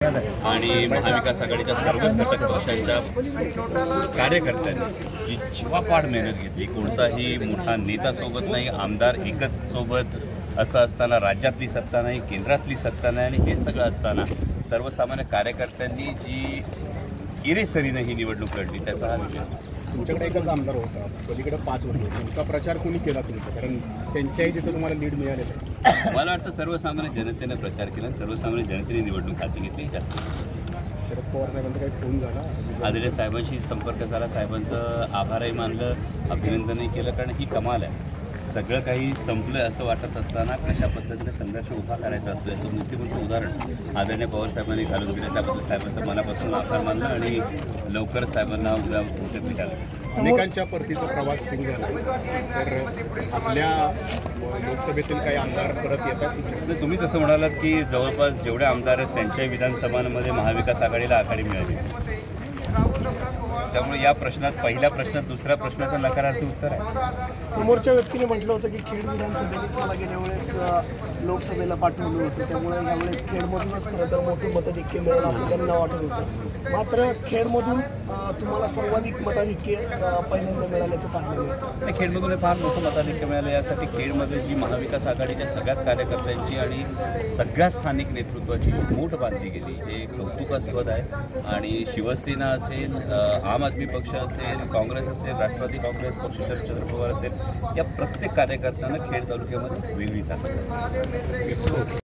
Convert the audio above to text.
आणि महाविकास आघाडीच्या सर्वच घटक पक्षांच्या कार्यकर्त्यांनी जी जीवापाड मेहनत घेतली, कोणताही मोठा नेता सोबत नाही, आमदार एकच सोबत असं असताना राज्यातली सत्ता नाही, केंद्रातली सत्ता नाही, आणि हे सगळं असताना सर्वसामान्य कार्यकर्त्यांनी जी इरेसरीनं ही निवडणूक लढली त्याचा हा विषय. तुमच्याकडे एकच आमदार होता, पलीकडे 5 होते, तुमचा प्रचार कोणी केला तुमचा? कारण त्यांच्याही तिथं तुम्हाला लीड मिळालेलं आहे. मला वाटतं सर्वसामान्य जनतेनं प्रचार केला आणि सर्वसामान्य जनतेने निवडणूक हाती घेतली. जास्त शरद पवार साहेबांचा काही फोन झाला? आदरणीय साहेबांशी संपर्क झाला, साहेबांचं आभारही मानलं, अभिनंदनही केलं, कारण ही कमाल आहे. सगळं काही संपलं असं वाटत असताना कशा पद्धतीने संघर्ष उभा करायचा असतो याचं मोठे उदाहरण आदरणीय पवार साहेबांनी घालून दिलं. त्याबद्दल साहेबांचं मनापासून आभार मानलं आणि लवकर साहेबांना उद्या मोठे भेटायला. अनेकांच्या परतीचा प्रवास सुरू झाला, तर आपल्या लोकसभेतील काही आमदार परत येतात. तुम्ही तसं म्हणालात की जवळपास जेवढे आमदार आहेत त्यांच्या विधानसभांमध्ये महाविकास आघाडीला आघाडी मिळाली. त्यामुळे या प्रश्नात, पहिल्या प्रश्नात दुसऱ्या प्रश्नाचं नकारार्थी उत्तर आहे. समोरच्या व्यक्तीने म्हटलं होतं की खेड विधानसभेनेच मला गेल्या वेळेस लोकसभेला पाठवलं होतं, त्यामुळे यावेळेस खेडमधूनच खरं तर मोठे मताधिक्य मिळेल असं त्यांना वाटत होतं. मात्र खेडमधून तुम्हाला सर्वाधिक मताधिक्य पहिल्यांदा मिळाल्याचं पाहायला मिळतं. खेडमधून फार मोठं मताधिक्य मिळालं. यासाठी खेडमध्ये जी महाविकास आघाडीच्या सगळ्याच कार्यकर्त्यांची आणि सगळ्या स्थानिक नेतृत्वाची मूठ बांधली गेली हे कौतुकास्पद आहे. आणि शिवसेना असेल, आम आदमी पक्ष असेल, काँग्रेस असेल, राष्ट्रवादी काँग्रेस पक्ष, शरदचंद्र पवार असेल, या प्रत्येक कार्यकर्त्यांना खेड तालुक्यामध्ये वेगळी ताकद आहे.